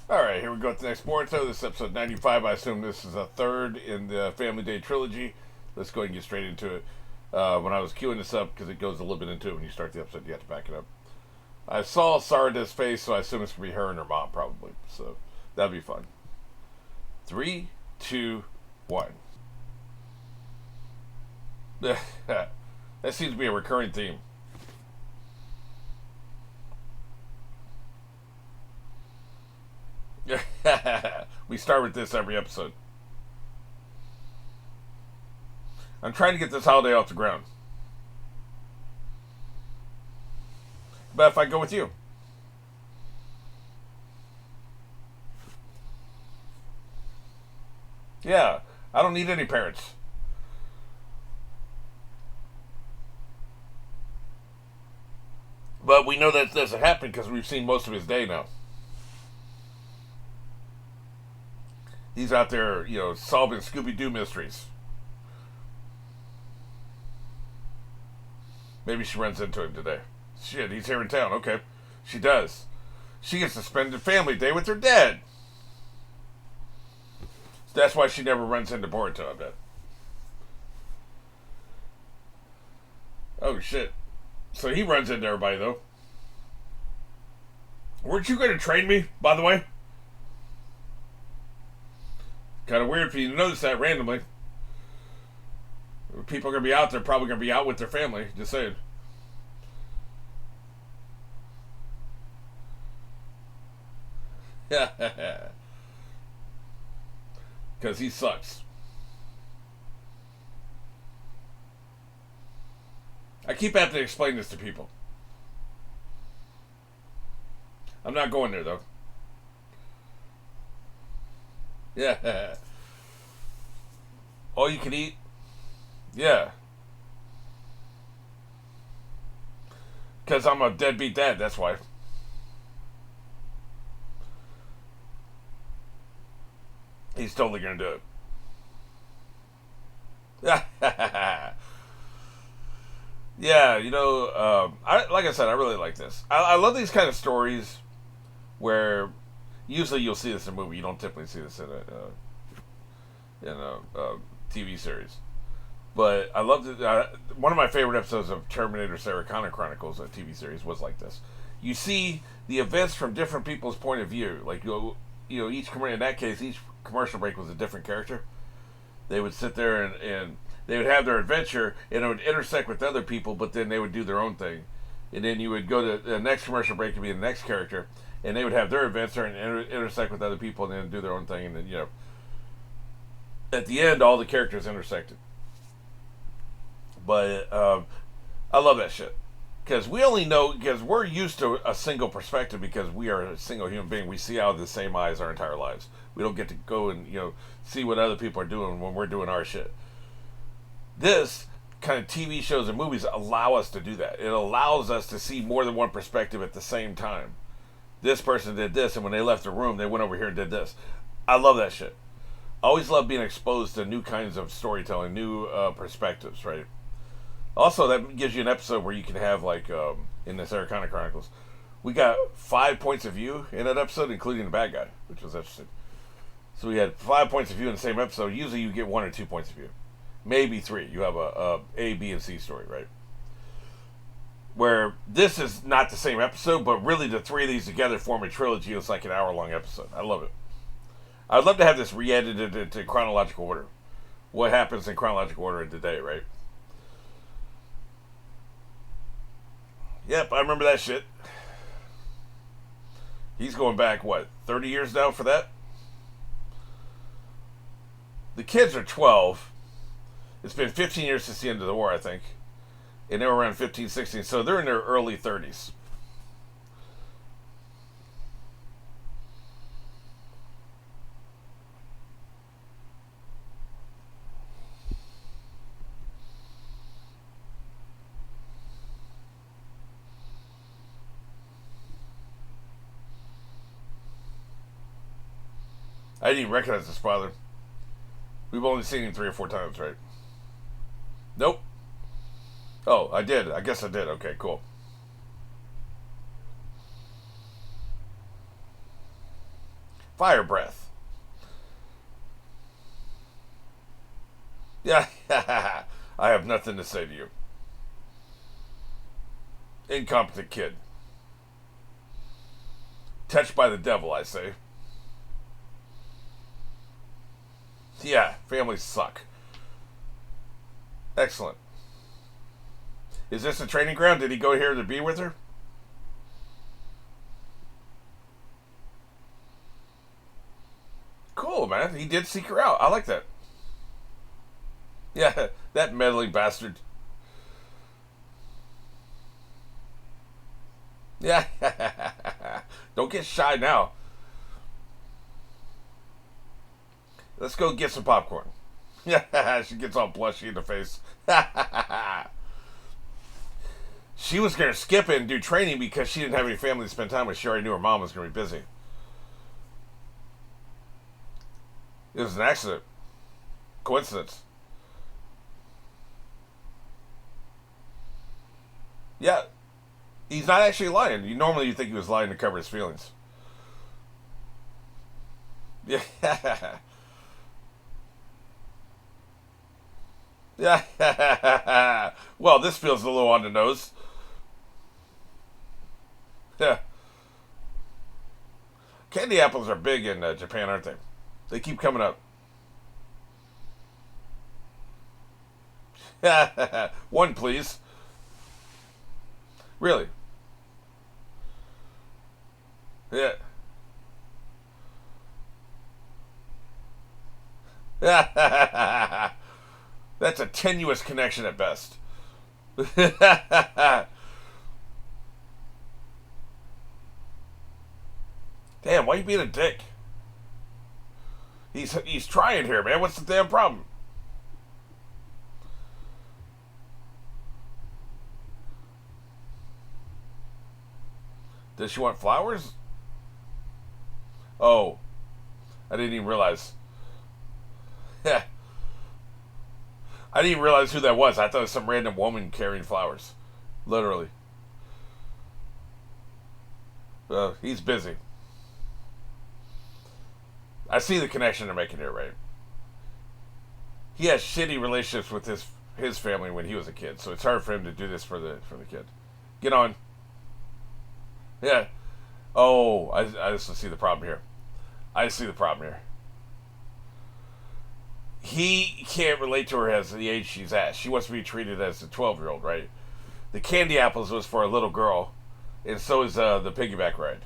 Alright, here we go with the next Boruto. This is episode 95. I assume this is a third in the Family Day trilogy. Let's go ahead and get straight into it. When I was queuing this up, because it goes a little bit into it when you start the episode, you have to back it up. I saw Sarada's face, so I assume it's going to be her and her mom, probably. So that'll be fun. 3, 2, 1. That seems to be a recurring theme. We start with this every episode. I'm trying to get this holiday off the ground. But if I go with you? Yeah, I don't need any parents. But we know that doesn't happen because we've seen most of his day now. He's out there, solving Scooby Doo mysteries. Maybe she runs into him today. Shit, he's here in town. Okay. She does. She gets to spend a family day with her dad. That's why she never runs into Boruto, I bet. Oh, shit. So he runs into everybody, though. Weren't you going to train me, by the way? Kind of weird for you to notice that randomly. People are going to be out there, probably going to be out with their family. Just saying. Because he sucks. I keep having to explain this to people. I'm not going there, though. Yeah. All you can eat? Yeah. Because I'm a deadbeat dad, that's why. He's totally going to do it. Yeah, like I said, I really like this. I love these kind of stories where usually you'll see this in a movie. You don't typically see this in a TV series. But I loved it. One of my favorite episodes of Terminator Sarah Connor Chronicles, a TV series, was like this. You see the events from different people's point of view. Like each in that case, each commercial break was a different character. They would sit there and they would have their adventure, and it would intersect with other people, but then they would do their own thing. And then you would go to the next commercial break to be the next character, and they would have their adventure and intersect with other people, and then do their own thing, and then at the end, all the characters intersected. But I love that shit because we only know because we're used to a single perspective because we are a single human being. We see out of the same eyes our entire lives. We don't get to go and see what other people are doing when we're doing our shit. This kind of TV shows and movies allow us to do that. It allows us to see more than one perspective at the same time. This person did this, and when they left the room, they went over here and did this. I love that shit. I always love being exposed to new kinds of storytelling, new perspectives, right? Also, that gives you an episode where you can have, like, in the Sarah Connor Chronicles, we got 5 points of view in that episode, including the bad guy, which was interesting. So we had 5 points of view in the same episode. Usually you get 1 or 2 points of view. Maybe 3. You have a B, and C story, right? Where this is not the same episode, but really the 3 of these together form a trilogy. It's like an hour-long episode. I love it. I'd love to have this re-edited into chronological order. What happens in chronological order in today, right? Yep, I remember that shit. He's going back, 30 years now for that? The kids are 12. It's been 15 years since the end of the war, I think. And they were around 15, 16, so they're in their early 30s. I didn't even recognize his father. We've only seen him 3 or 4 times, right? Nope. Oh, I did. I guess I did. Okay, cool. Fire breath. Yeah, I have nothing to say to you. Incompetent kid. Touched by the devil, I say. Yeah, families suck. Excellent. Is this a training ground? Did he go here to be with her? Cool, man. He did seek her out. I like that. Yeah, that meddling bastard. Yeah. Don't get shy now. Let's go get some popcorn. Yeah, she gets all blushy in the face. She was going to skip it and do training because she didn't have any family to spend time with. She already knew her mom was going to be busy. It was an accident. Coincidence. Yeah. He's not actually lying. Normally you think he was lying to cover his feelings. Yeah. Yeah. Well, this feels a little on the nose. Yeah. Candy apples are big in Japan, aren't they? They keep coming up. One, please. Really? Yeah. That's a tenuous connection at best. Damn, why you being a dick? He's trying here, man. What's the damn problem? Does she want flowers? Oh, I didn't even realize. Yeah, I didn't even realize who that was. I thought it was some random woman carrying flowers. Literally. He's busy. I see the connection they're making here, right? He has shitty relationships with his family when he was a kid, so it's hard for him to do this for the kid. Get on. Yeah. Oh, I just see the problem here. I see the problem here. He can't relate to her as the age she's at. She wants to be treated as a 12-year-old, right? The candy apples was for a little girl, and so is the piggyback ride.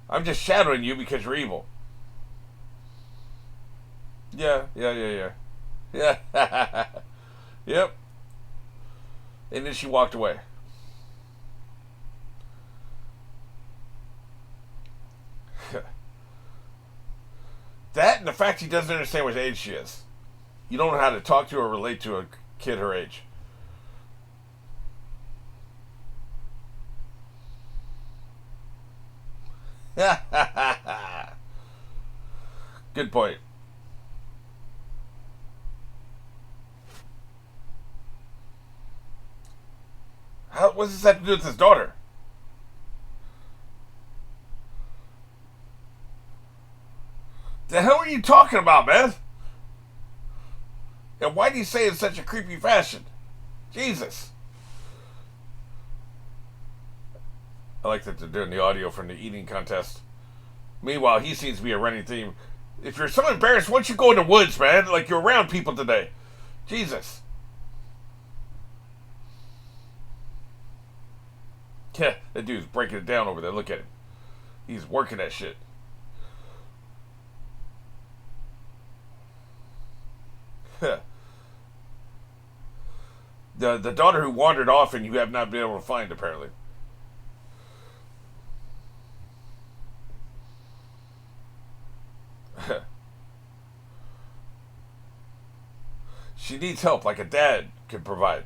I'm just shadowing you because you're evil. Yeah. Yeah. Yep. And then she walked away. That and the fact he doesn't understand what age she is. You don't know how to talk to or relate to a kid her age. Good point. What does this have to do with his daughter? The hell are you talking about, man? And why do you say it in such a creepy fashion? Jesus. I like that they're doing the audio from the eating contest. Meanwhile, he seems to be a running theme. If you're so embarrassed, why don't you go in the woods, man? Like you're around people today. Jesus. Yeah, that dude's breaking it down over there. Look at him. He's working that shit. The daughter who wandered off and you have not been able to find, apparently. She needs help like a dad could provide.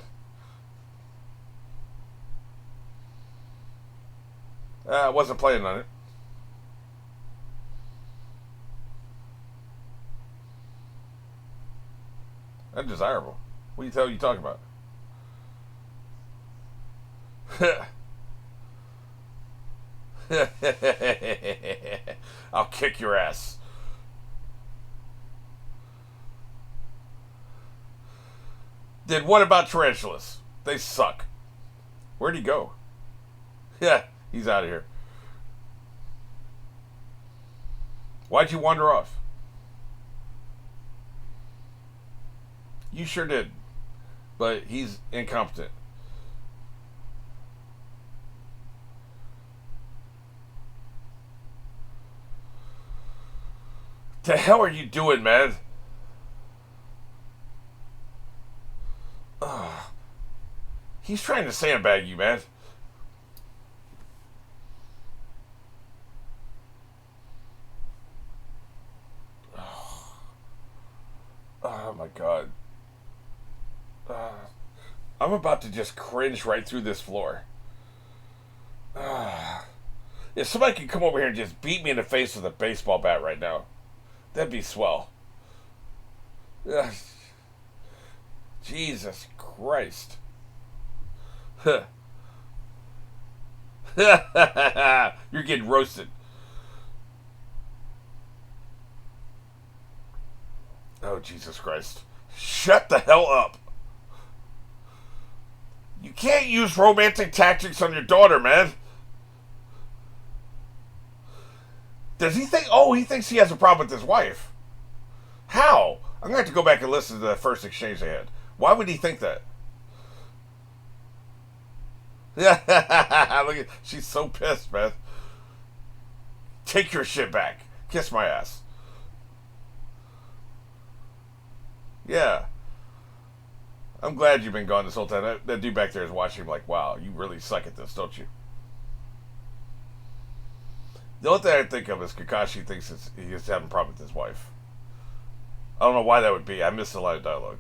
I wasn't planning on it. Undesirable. What the hell are you talking about? I'll kick your ass. Then what about tarantulas? They suck. Where'd he go? Yeah, he's out of here. Why'd you wander off? You sure did. But he's incompetent. The hell are you doing, man? Ugh. He's trying to sandbag you, man. Oh my god. I'm about to just cringe right through this floor. If somebody could come over here and just beat me in the face with a baseball bat right now, that'd be swell. Jesus Christ. You're getting roasted. Oh, Jesus Christ. Shut the hell up. You can't use romantic tactics on your daughter, man. Does he think... Oh, he thinks he has a problem with his wife. How? I'm going to have to go back and listen to that first exchange they had. Why would he think that? Look at... She's so pissed, man. Take your shit back. Kiss my ass. Yeah. I'm glad you've been gone this whole time. That dude back there is watching him like, wow, you really suck at this, don't you? The only thing I think of is Kakashi thinks he's having a problem with his wife. I don't know why that would be. I missed a lot of dialogue.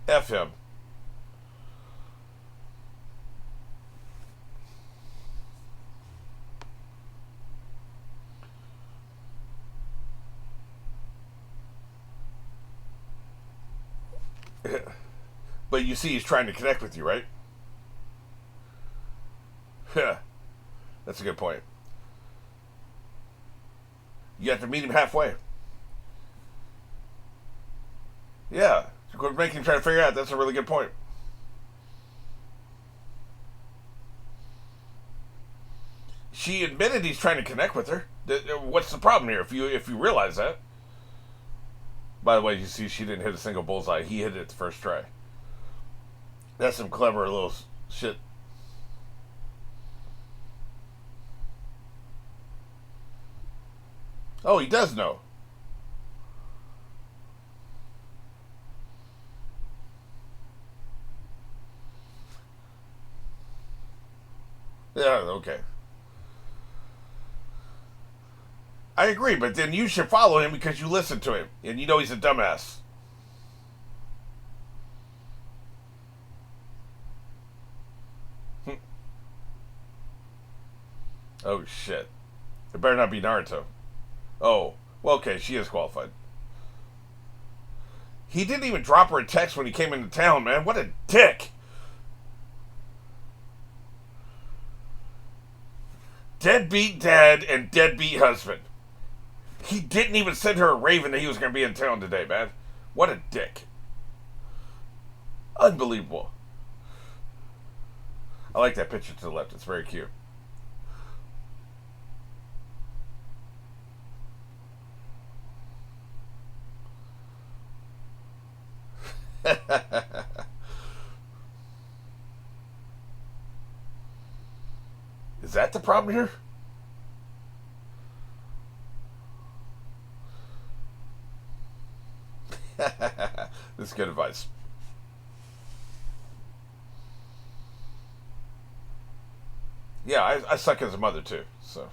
F him. But you see, he's trying to connect with you, right? That's a good point. You have to meet him halfway. Yeah, make him try to figure out. That's a really good point. She admitted he's trying to connect with her. What's the problem here? If you realize that. By the way, you see, she didn't hit a single bullseye. He hit it the first try. That's some clever little shit. Oh, he does know. Yeah, okay. I agree, but then you should follow him because you listen to him. And you know he's a dumbass. Oh, shit. It better not be Naruto. Oh, well, okay, she is qualified. He didn't even drop her a text when he came into town, man. What a dick. Deadbeat dad and deadbeat husband. He didn't even send her a raven that he was going to be in town today, man. What a dick. Unbelievable. I like that picture to the left. It's very cute. Is that the problem here? This is good advice. Yeah, I suck as a mother too, so.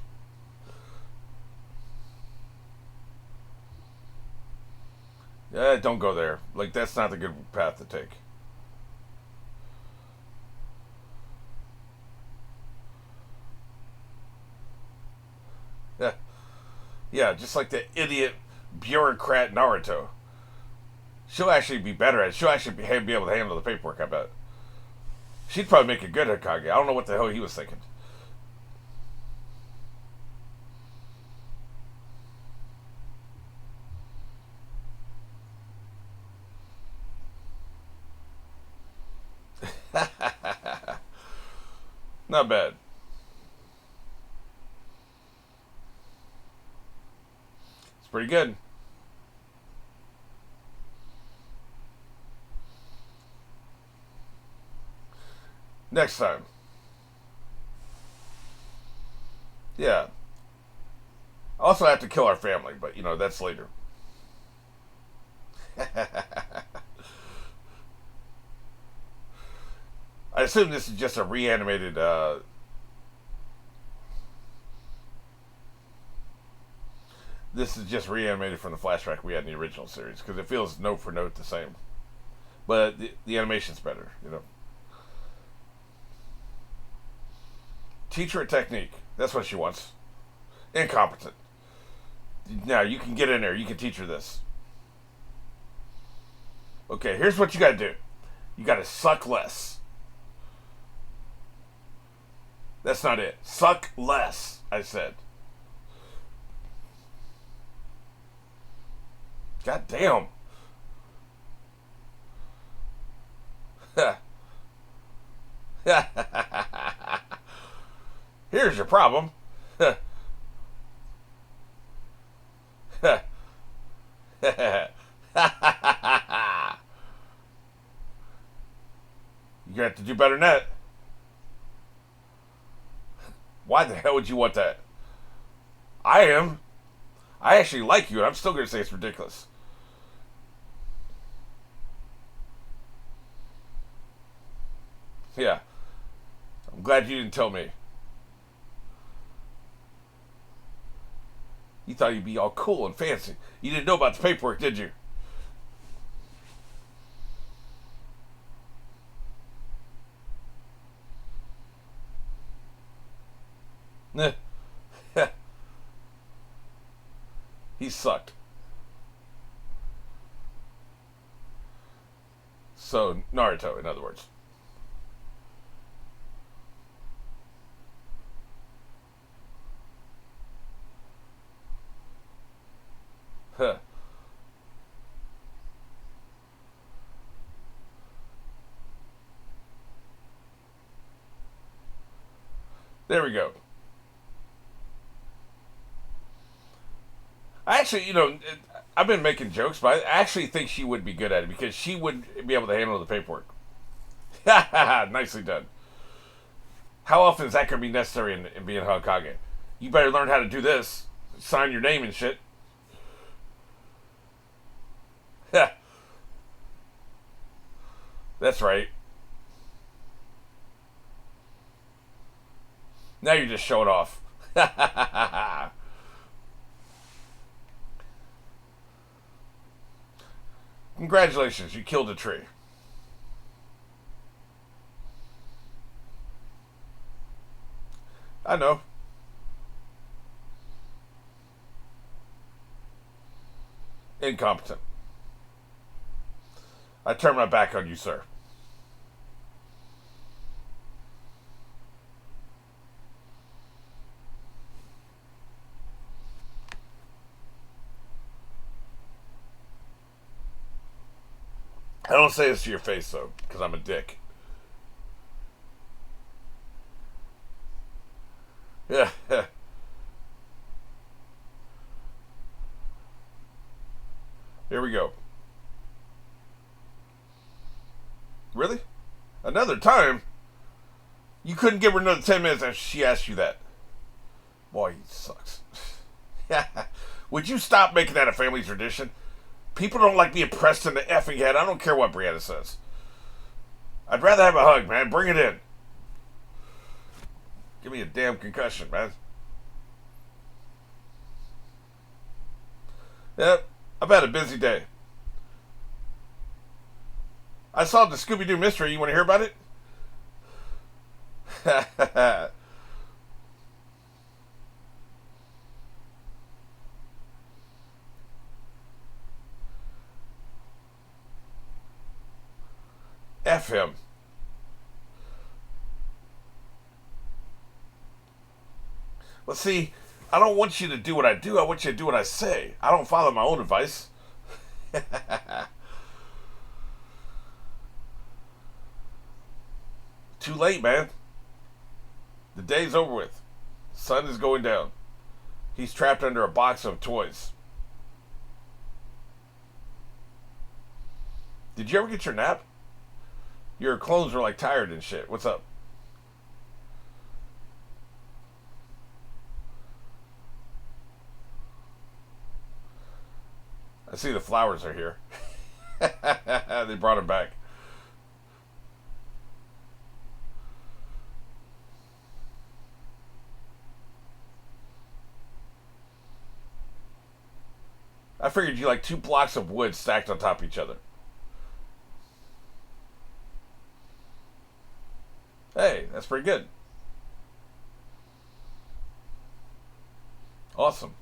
Yeah, don't go there. Like, that's not the good path to take. Yeah. Yeah, just like the idiot bureaucrat Naruto. She'll actually be better at it. She'll actually be able to handle the paperwork, I bet. She'd probably make a good Hokage. I don't know what the hell he was thinking. Not bad. It's pretty good. Next time. Yeah. I also have to kill our family, but you know, that's later. I assume this is just a reanimated this is just reanimated from the flashback we had in the original series because it feels note for note the same, but the animation's better. You know, teach her a technique. That's what she wants. Incompetent. Now you can get in there. You can teach her this. Okay, here's what you gotta do. You gotta suck less. That's not it. Suck less, I said. God damn. Here's your problem. You have to do better than that. Why the hell would you want that? I am. I actually like you, and I'm still going to say it's ridiculous. Yeah. I'm glad you didn't tell me. You thought you'd be all cool and fancy. You didn't know about the paperwork, did you? He sucked. So, Naruto, in other words. Huh. There we go. I actually, you know, I've been making jokes, but I actually think she would be good at it because she would be able to handle the paperwork. Nicely done. How often is that going to be necessary in being Hokage? You better learn how to do this. Sign your name and shit. That's right. Now you're just showing off. Congratulations, you killed a tree. I know. Incompetent. I turn my back on you, sir. I don't say this to your face, though, because I'm a dick. Yeah. Here we go. Really? Another time? You couldn't give her another 10 minutes after she asked you that. Boy, he sucks. Would you stop making that a family tradition? People don't like being pressed in the effing head. I don't care what Brianna says. I'd rather have a hug, man. Bring it in. Give me a damn concussion, man. Yep, I've had a busy day. I solved the Scooby-Doo mystery. You want to hear about it? F him. Well, see, I don't want you to do what I do. I want you to do what I say. I don't follow my own advice. Too late, man. The day's over with. Sun is going down. He's trapped under a box of toys. Did you ever get your nap? Your clones were like tired and shit. What's up? I see the flowers are here. They brought him back. I figured you like 2 blocks of wood stacked on top of each other. Hey, that's pretty good. Awesome.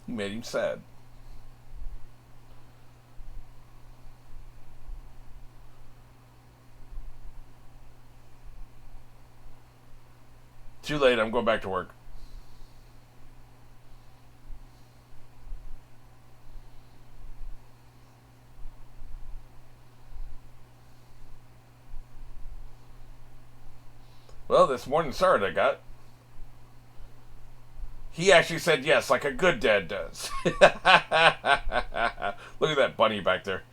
You made him sad. Too late, I'm going back to work. Well, this morning Sarah I got. He actually said yes, like a good dad does. Look at that bunny back there.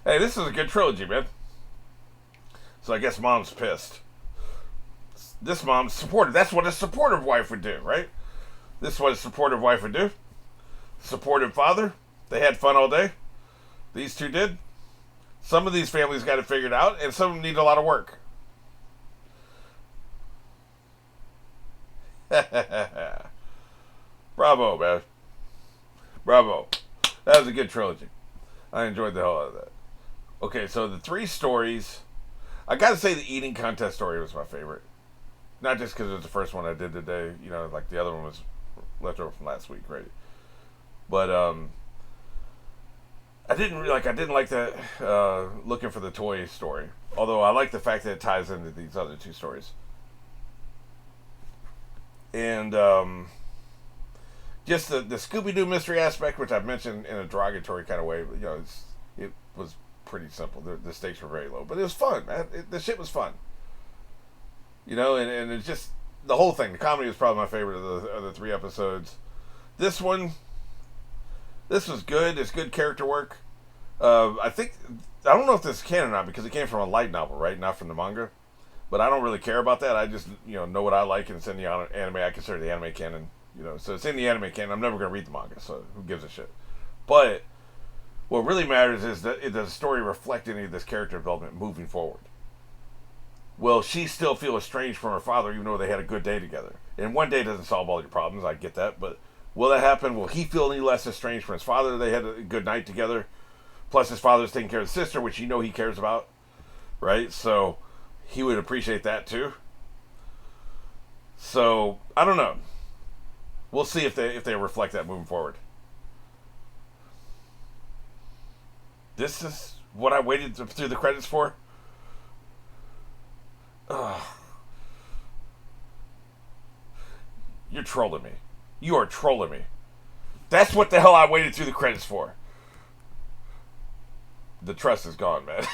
Hey, this is a good trilogy, man. So I guess mom's pissed. This mom's supportive. That's what a supportive wife would do, right? This is what a supportive wife would do. Supportive father. They had fun all day. These two did. Some of these families got it figured out, and some of them need a lot of work. Bravo, man. Bravo. That was a good trilogy. I enjoyed the hell out of that. Okay, so the 3 stories. I gotta say the eating contest story was my favorite. Not just because it was the first one I did today. You know, like the other one was left over from last week, right? But I didn't like that looking for the toy story. Although I like the fact that it ties into these other 2 stories. And just the Scooby-Doo mystery aspect, which I've mentioned in a derogatory kind of way, but, you know, it was pretty simple. The stakes were very low, but it was fun, man. The shit was fun. You know, and it's just the whole thing. The comedy was probably my favorite of the 3 episodes. This one, this was good. It's good character work. I don't know if this is canon or not because it came from a light novel, right? Not from the manga. But I don't really care about that. I just, know what I like, and it's in the anime. I consider the anime canon, So it's in the anime canon. I'm never going to read the manga, so who gives a shit? But what really matters is that does the story reflect any of this character development moving forward? Will she still feel estranged from her father even though they had a good day together? And one day doesn't solve all your problems, I get that. But will that happen? Will he feel any less estranged from his father? They had a good night together. Plus his father's taking care of his sister, which he cares about. Right? So he would appreciate that too. So I don't know. We'll see if they reflect that moving forward. This is what I waited through the credits for. Ugh. You're trolling me. You are trolling me. That's what the hell I waited through the credits for. The trust is gone, man.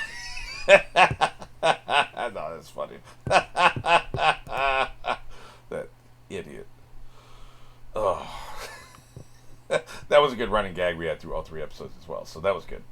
No, that's funny. That idiot. Oh. That was a good running gag we had through all 3 episodes as well, so that was good.